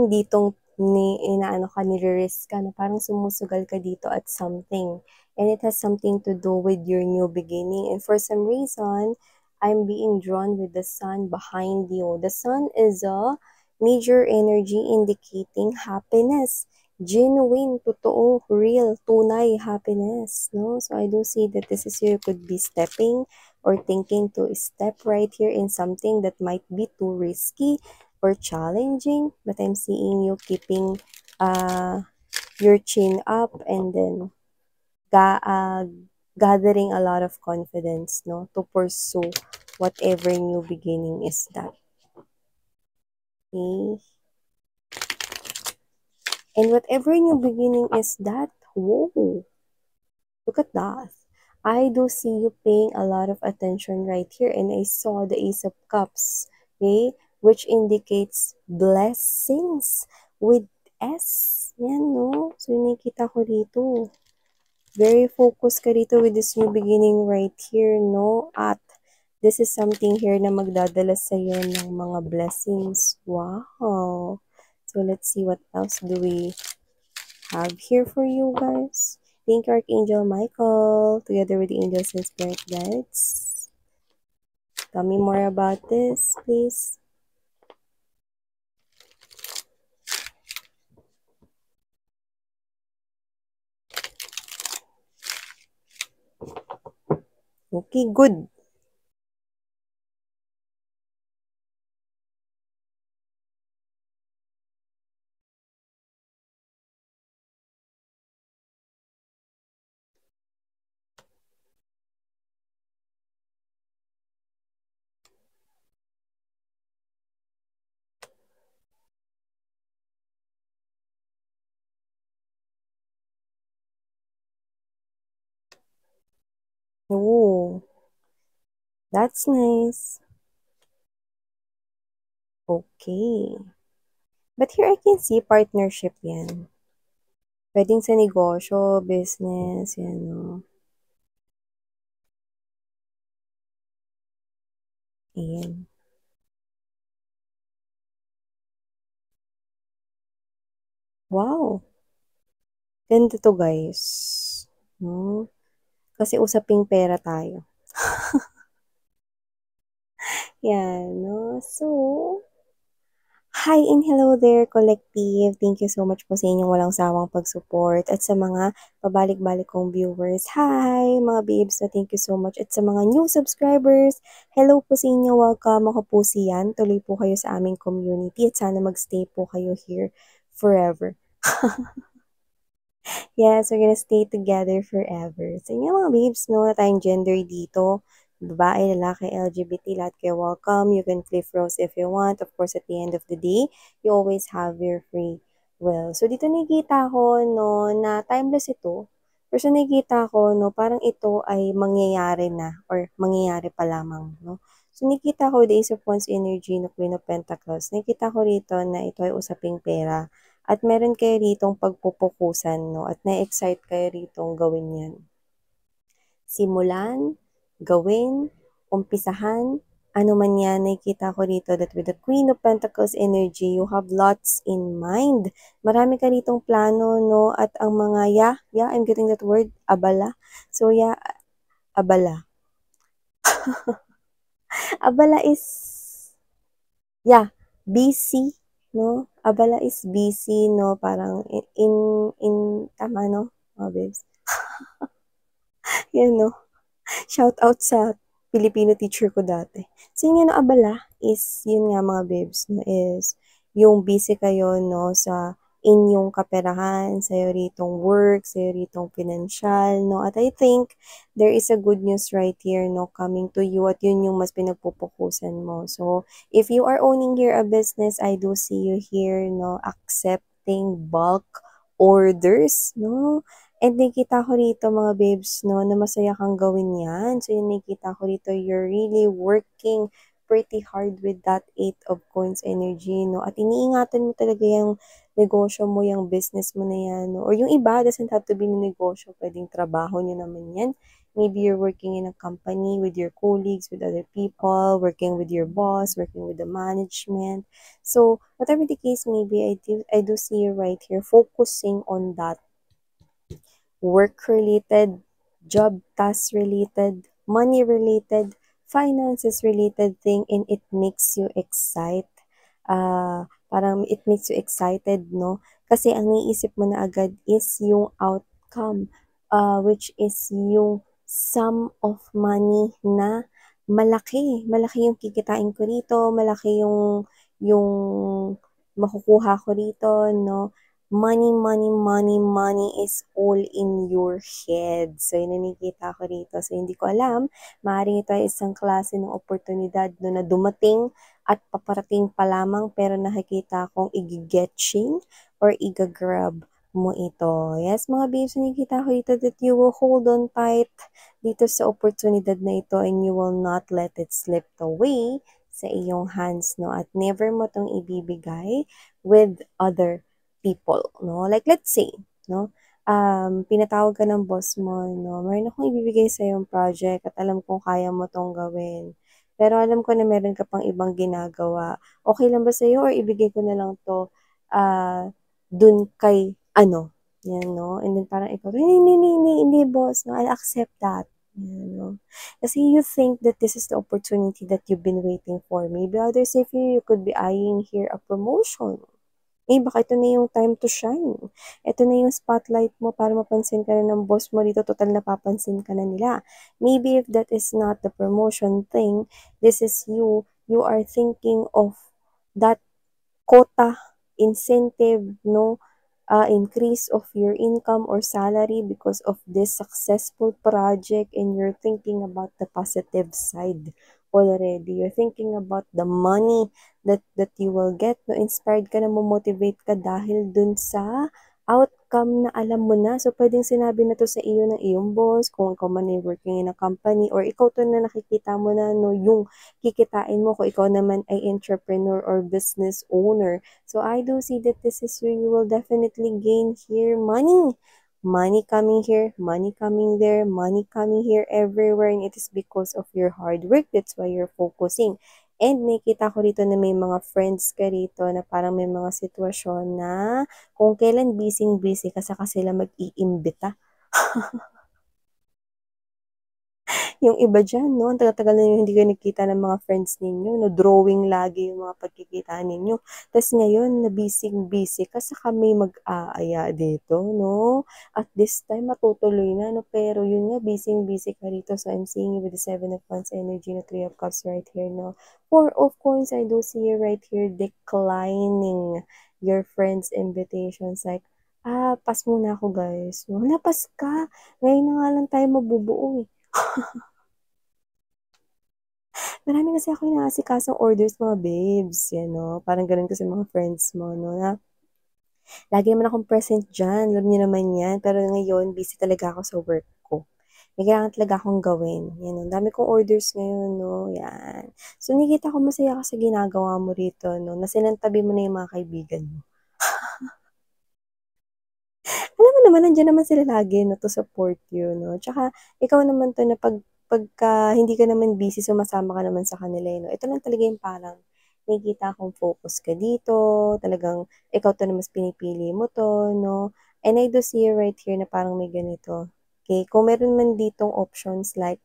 meron ditong inaano ka, nire-risk ka, na parang sumusugal ka dito at something. And it has something to do with your new beginning. And for some reason, I'm being drawn with the sun behind you. The sun is a major energy indicating happiness. Genuine, totoo, real, tunay happiness, no? So I do see that this is you could be stepping or thinking to step right here in something that might be too risky or challenging, but I'm seeing you keeping your chin up and then gathering a lot of confidence, no, to pursue whatever new beginning is that. Okay? And whatever new beginning is that, whoa, look at that. I do see you paying a lot of attention right here, and I saw the Ace of Cups, okay, which indicates blessings with S. Yan, no? So, nakita ko dito. Very focused ka dito with this new beginning right here, no? At this is something here na magdadala sa'yo ng mga blessings. Wow! So, let's see what else do we have here for you guys. Thank you, Archangel Michael, together with the angels and spirit guides. Tell me more about this, please. Okay, good. Oh, that's nice. Okay. But here I can see partnership yan. Pwedeng sa negosyo, business, yan, no? Ayan. Wow. Ganda to, guys. No? Kasi usaping pera tayo. Yan, no? So, hi and hello there, collective. Thank you so much po sa inyong walang sawang pag-support. At sa mga pabalik-balik kong viewers, hi, mga babes, na thank you so much. At sa mga new subscribers, hello po sa inyo, welcome. Ako po si Yan. Tuloy po kayo sa aming community at sana magstay po kayo here forever. Yes, we're gonna stay together forever. So, yun mga babes, no, na tayong gender dito. Babae, lalaki, LGBT, lahat kayo welcome. You can flip rose if you want. Of course, at the end of the day, you always have your free will. So, dito nakikita ko, no, na timeless ito. Pero sa nakikita ko, no, parang ito ay mangyayari na or mangyayari pa lamang, no. So, nakikita ko, the Ace of Wands energy, no, Queen of Pentacles. Nakikita ko rito na ito ay usaping pera. At meron kayo ritong pagpupukusan, no? At na-excite kayo ritong gawin yan. Simulan, gawin, umpisahan, ano man yan, nakikita ko rito that with the Queen of Pentacles energy, you have lots in mind. Marami ka ritong plano, no? At ang mga, yeah, I'm getting that word, abala. So, yeah, abala. Abala is, yeah, busy, no? Abala is busy, no? Parang tama, no? Mga babes. Yan, no? Shout out sa Filipino teacher ko dati. So, yung abala is, yun nga mga babes, no? Is, yung busy kayo, no? Sa inyong kaperahan, sa'yo ritong work, sa'yo ritong financial, no? At I think, there is a good news right here, no? Coming to you at yun yung mas pinagpupukusan mo. So, if you are owning here a business, I do see you here, no? Accepting bulk orders, no? And nakita ko rito mga babes, no, na masaya kang gawin yan. So, yun nakita ko rito, you're really working pretty hard with that 8 of Coins energy, no? At iniingatan mo talaga yung negosyo mo, yung business mo na yan, no? Or yung iba, doesn't have to be na negosyo, pwedeng trabaho nyo naman yan. Maybe you're working in a company with your colleagues, with other people, working with your boss, working with the management. So whatever the case may be, I do see you right here focusing on that work-related, job task related, money related, finances related thing, and it makes you parang it makes you excited, no? Kasi ang naiisip mo na agad is yung outcome, which is yung sum of money na malaki. Malaki yung kikitain ko rito, malaki yung makukuha ko rito, no? Money, money, money, money is all in your head. So, yun ang nakikita ko rito. So, hindi ko alam, maaaring ito ay isang klase ng oportunidad no, na dumating at paparating pa lamang pero nakikita kong igigetching or igagrab mo ito. Yes, mga babes, nakikita ko dito that you will hold on tight dito sa oportunidad na ito and you will not let it slip away sa iyong hands, no? At never mo itong ibibigay with other people, no? Like, let's say, no? Pinatawag ka ng boss mo, no? Meron akong ibibigay sa yung project at alam kong kaya mo tong gawin. Pero alam ko na meron ka pang ibang ginagawa. Okay lang ba sa'yo or ibigay ko na lang to dun kay ano? Yan, no? And then parang ikaw, hindi, boss, no? I'll accept that. Yan, no? Kasi you think that this is the opportunity that you've been waiting for. Maybe others say for you could be eyeing here a promotion. Baka ito na yung time to shine. Ito na yung spotlight mo para mapansin ka na ng boss mo dito. Total napapansin ka na nila. Maybe if that is not the promotion thing, this is you. You are thinking of that quota, incentive, no? Increase of your income or salary because of this successful project and you're thinking about the positive side already. You're thinking about the money that you will get. No, inspired ka na, motivate ka dahil dun sa outcome na alam mo na. So, pwedeng sinabi na to sa iyo ng iyong boss, kung ikaw man ay working in a company, or ikaw to na nakikita mo na, no, yung kikitain mo kung ikaw naman ay entrepreneur or business owner. So, I do see that this is where you will definitely gain here money. Money coming here, money coming there, money coming here everywhere, and it is because of your hard work. That's why you're focusing. And nakita ko rito na may mga friends ka rito na parang may mga sitwasyon na kung kailan busy ka saka sila mag-iimbita. Yung iba dyan, no, ang tagal-tagal na yung hindi kayo nakita ng mga friends ninyo, no, drawing lagi yung mga pagkikita ninyo. Tapos ngayon, na busy ka, saka may mag-aaya dito, no? At this time, matutuloy na, no? Pero yun nga, busy ka rito. So, I'm seeing you with the 7 of Wands energy, no, 3 of Cups right here, no? 4 of Coins, I do see you right here declining your friends' invitations. Like, pass muna ako, guys. Wala, pass ka. Ngayon na nga lang tayo mabubuo, eh. Marami kasi ako inaasikasong orders mga babes, yan, no? Parang ganun kasi mga friends mo, no? Na, lagi naman akong present dyan, alam niyo naman yan. Pero ngayon, busy talaga ako sa work ko. May kailangan talaga akong gawin. Yan, no? Dami kong orders ngayon, no? Yan. So, nakikita ko masaya ka sa ginagawa mo rito, no? Na sinantabi mo na yung mga kaibigan mo. Alam mo naman, nandiyan naman sila lagi, no? To support you, no? Tsaka, ikaw naman to na pagka hindi ka naman busy, sumasama ka naman sa kanila, no? Ito lang talaga yung parang nakikita kong focus ka dito, talagang ikaw to na mas pinipili mo to, no? And I do see you right here na parang may ganito. Okay, kung meron man ditong options like,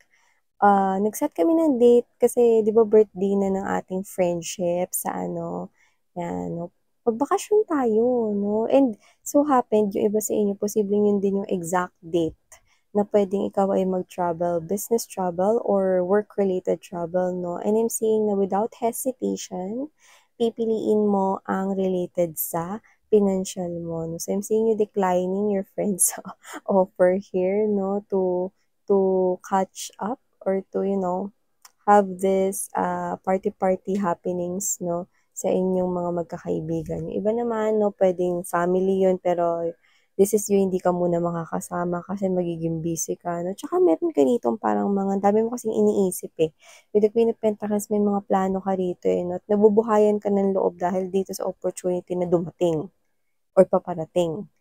nag-set kami ng date kasi 'di ba birthday na ng ating friendship sa ano, yan, no? Magbakasyon tayo, no? And so happened, yung iba sa inyo, posibleng yun din yung exact date na pwedeng ikaw ay mag-travel, business travel or work-related travel, no? And I'm saying na without hesitation, pipiliin mo ang related sa financial mo, no? So I'm seeing you declining your friend's offer here, no? To catch up or to, have this party-party happenings, no? Sa inyong mga magkakaibigan. Yung iba naman, no, pwedeng family yun, pero this is you, hindi ka muna makakasama kasi magiging busy ka, no? Tsaka meron ka ditong parang mga, dami mo kasing iniisip, eh. With the Queen of Pentacles, may mga plano ka rito, eh, no? At nabubuhayan ka ng loob dahil dito sa opportunity na dumating or paparating.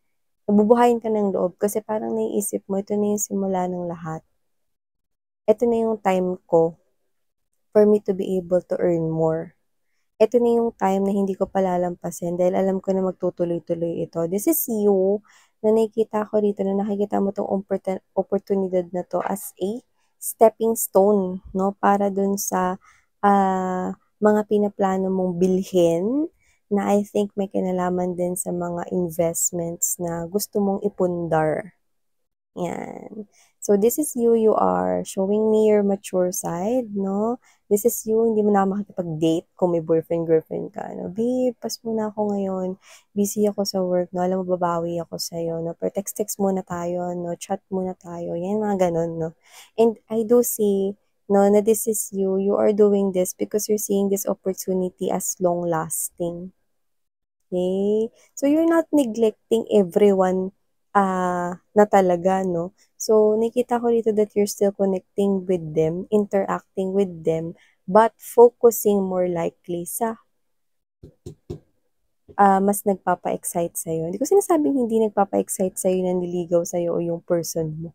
Nabubuhayan ka ng loob kasi parang naiisip mo, ito na yung simula ng lahat. Ito na yung time ko for me to be able to earn more. Ito na yung time na hindi ko palalampasin dahil alam ko na magtutuloy-tuloy ito. This is you na nakikita ko dito na nakikita mo tong oportunidad na to as a stepping stone, no? Para dun sa mga pinaplano mong bilhin na I think may kinalaman din sa mga investments na gusto mong ipundar. Yan. So, this is you. You are showing me your mature side, no? This is you. Hindi mo na makikipag-date kung may boyfriend, girlfriend ka. No? Babe, pas muna ako ngayon. Busy ako sa work, no? Alam mo, babawi ako sa'yo, no? Pero text-text muna tayo, no? Chat muna tayo. Yan, mga ganun, no? And I do see, no, na this is you. You are doing this because you're seeing this opportunity as long-lasting. Okay? So, you're not neglecting everyone na talaga, no? So, nakita ko dito that you're still connecting with them, interacting with them, but focusing more likely sa mas nagpapa-excite sa'yo. Hindi ko sinasabing hindi nagpapa-excite sa'yo, nanliligaw sa'yo o yung person mo.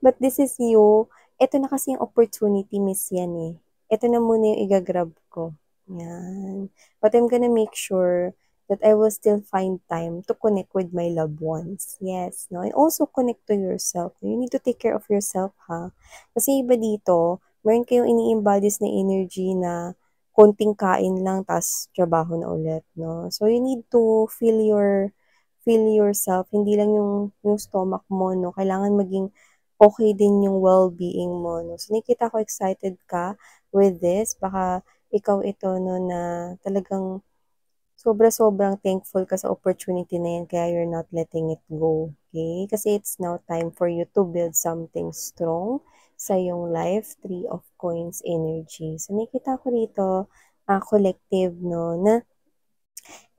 But this is you. Ito na kasi yung opportunity, miss yan eh. Ito na muna yung igagrab ko. Yan. But I'm gonna make sure that I will still find time to connect with my loved ones. Yes, no? And also connect to yourself. You need to take care of yourself, ha? Kasi iba dito, meron kayong ini-embodies na energy na konting kain lang, tas trabaho na ulit, no? So, you need to feel yourself, hindi lang yung stomach mo, no? Kailangan maging okay din yung well-being mo, no? So, nakikita ko excited ka with this. Baka ikaw ito, no, na talagang sobra-sobrang thankful ka sa opportunity na yan, kaya you're not letting it go, okay? Kasi it's now time for you to build something strong sa iyong life, Three of Coins energy. So, nakikita ko rito, collective, no, na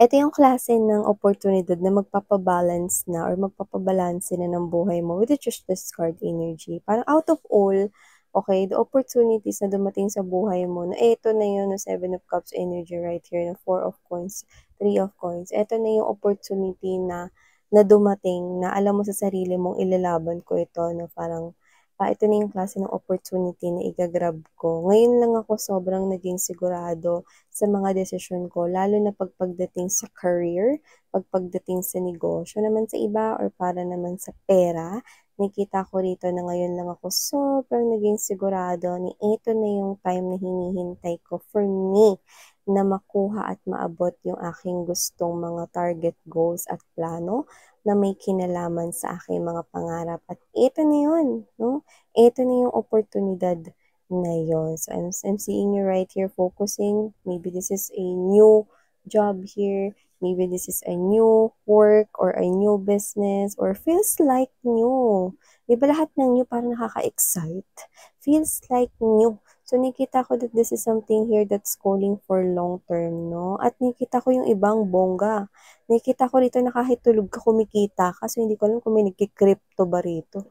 ito yung klase ng oportunidad na magpapabalance na or magpapabalanse na ng buhay mo with the Justice card energy. Parang out of all, okay, the opportunities na dumating sa buhay mo, na ito na yun, no, Seven of Cups energy right here, na Four of Coins, Three of Coins. Ito na yung opportunity na dumating, na alam mo sa sarili mong ilalaban ko ito, no, parang ito na yung klase ng opportunity na igagrab ko. Ngayon lang ako sobrang naging sigurado sa mga desisyon ko, lalo na pagdating sa career, pagdating sa negosyo naman sa iba or para naman sa pera. Nakita ko rito na ngayon lang ako sobrang naging sigurado ni ito na yung time na hinihintay ko for me na makuha at maabot yung aking gustong mga target goals at plano na may kinalaman sa aking mga pangarap. At ito na yun, no? Ito na yung oportunidad na yun. So, I'm seeing you right here focusing. Maybe this is a new job here. Maybe this is a new work or a new business or feels like new. Di ba lahat ng new parang nakaka-excite? Feels like new. So, nakita ko that this is something here that's calling for long term, no? At nakita ko yung ibang bongga. Nakita ko rito na kahit tulog ka kumikita ka. So, hindi ko alam kung may nagki-crypto ba rito.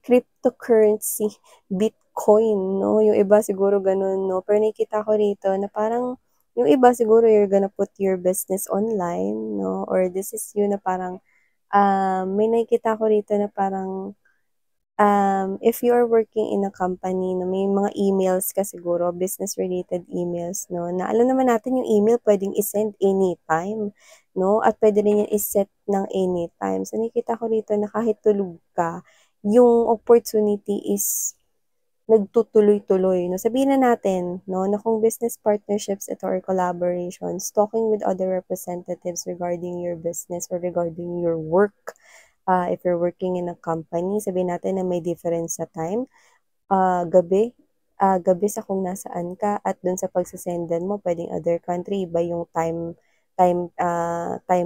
Cryptocurrency, Bitcoin, no? Yung iba siguro ganun, no? Pero nakita ko rito na parang yung iba siguro you're gonna put your business online, no? Or this is you na parang may nakita ko rito na parang if you are working in a company na may mga emails ka siguro, business-related emails, no, na alam naman natin yung email pwedeng isend anytime, no, at pwede rin yan iset ng anytime. So, nakita ko rito na kahit tulog ka, yung opportunity is nagtutuloy-tuloy. No? Sabihin na natin, no, na kung business partnerships ito or collaborations, talking with other representatives regarding your business or regarding your work, if you're working in a company, sabihin natin na may difference sa time, gabi sa kung nasaan ka at dun sa pagsasendan mo, pwedeng other country, iba yung time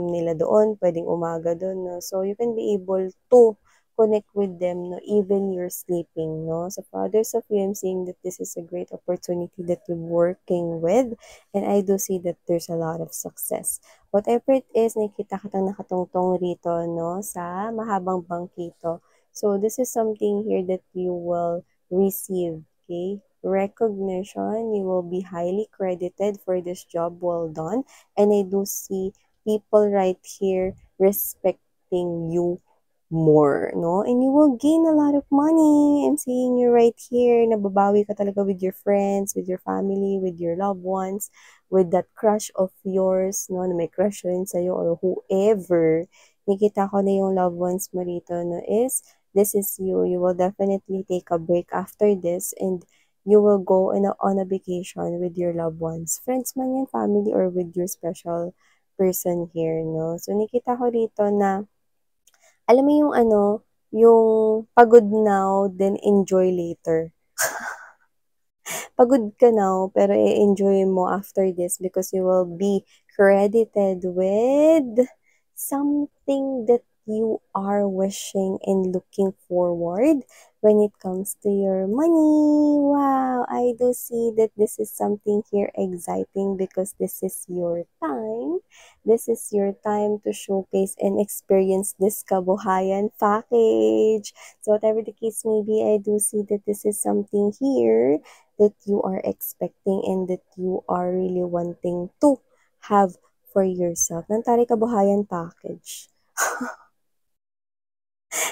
nila doon, pwedeng umaga doon, no? So, you can be able to connect with them, no, even you're sleeping, no? So, for others of you, I'm seeing that this is a great opportunity that you're working with, and I do see that there's a lot of success. Whatever it is, nakita kitang nakatungtong rito, no, sa mahabang bangkito. So, this is something here that you will receive, okay? Recognition, you will be highly credited for this job well done. And I do see people right here respecting you more, no? And you will gain a lot of money. I'm seeing you right here. Nababawi ka talaga with your friends, with your family, with your loved ones, with that crush of yours, no? Na may crush rin sa'yo or whoever. Nakita ko na yung loved ones mo rito, no? This is you. You will definitely take a break after this and you will go on a vacation with your loved ones. Friends man yan, family, or with your special person here, no? So, nakita ko rito na alam mo yung yung pagod now, then enjoy later. Pagod ka now, pero i-enjoy mo after this because you will be credited with something that you are wishing and looking forward when it comes to your money. Wow, I do see that this is something here exciting because this is your time. This is your time to showcase and experience this kabuhayan package. So whatever the case may be, I do see that this is something here that you are expecting and that you are really wanting to have for yourself. Nantari Kabuhayan package.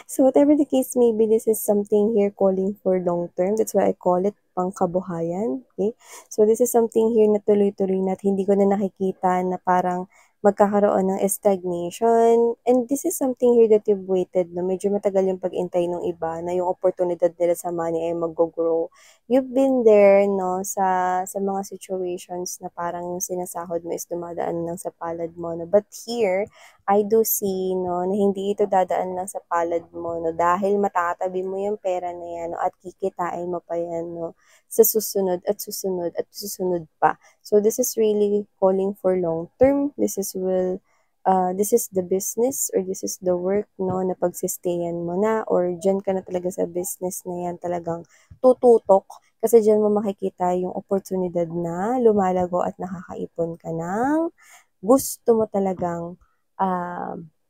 So whatever the case may be, this is something here calling for long term. That's why I call it pangkabuhayan. Okay? So this is something here na tuloy-tuloy na at hindi ko na nakikita na parang magkakaroon ng stagnation. And this is something here that you've waited. No? Medyo matagal yung pag-intay ng iba na yung oportunidad nila sa money ay mag-grow. You've been there no sa mga situations na parang yung sinasahod mo is dumadaan lang sa palad mo. No? But here, I do see, no, na hindi ito dadaan lang sa palad mo, no, dahil matatabi mo yung pera na yan, no, at kikitain mo pa yan, no, sa susunod at susunod at susunod pa. So, this is really calling for long term. This is the business or this is the work, no, na pagsistayan mo na or dyan ka na talaga sa business na yan talagang tututok kasi dyan mo makikita yung oportunidad na lumalago at nakakaipon ka ng gusto mo talagang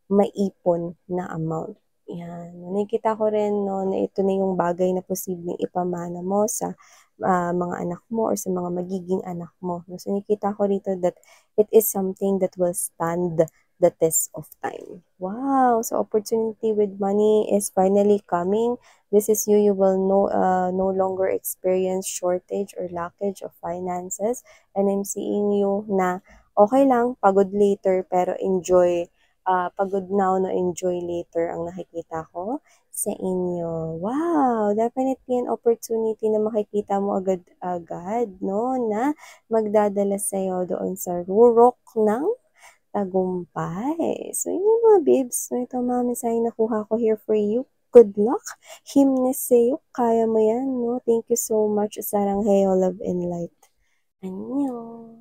maipon na amount. Yan. Nakikita ko rin no, na ito na yung bagay na posibleng ipamana mo sa mga anak mo or sa mga magiging anak mo. So, nakikita ko rito that it is something that will stand the test of time. Wow! So, opportunity with money is finally coming. This is you. You will no longer experience shortage or lackage of finances. And I'm seeing you na okay lang, pagod later, pero enjoy. Pagod now, no enjoy later ang nakikita ko sa inyo. Wow! Definitely an opportunity na makikita mo agad-agad, no? Na magdadala sa'yo doon sa rurok ng tagumpay. So, yun yung mga babes. So, ito mga mensahe nakuha ko here for you. Good luck. Himnes sa'yo. Kaya mo yan, no? Thank you so much. Sarang Heyo, Love and Light. Annyeong.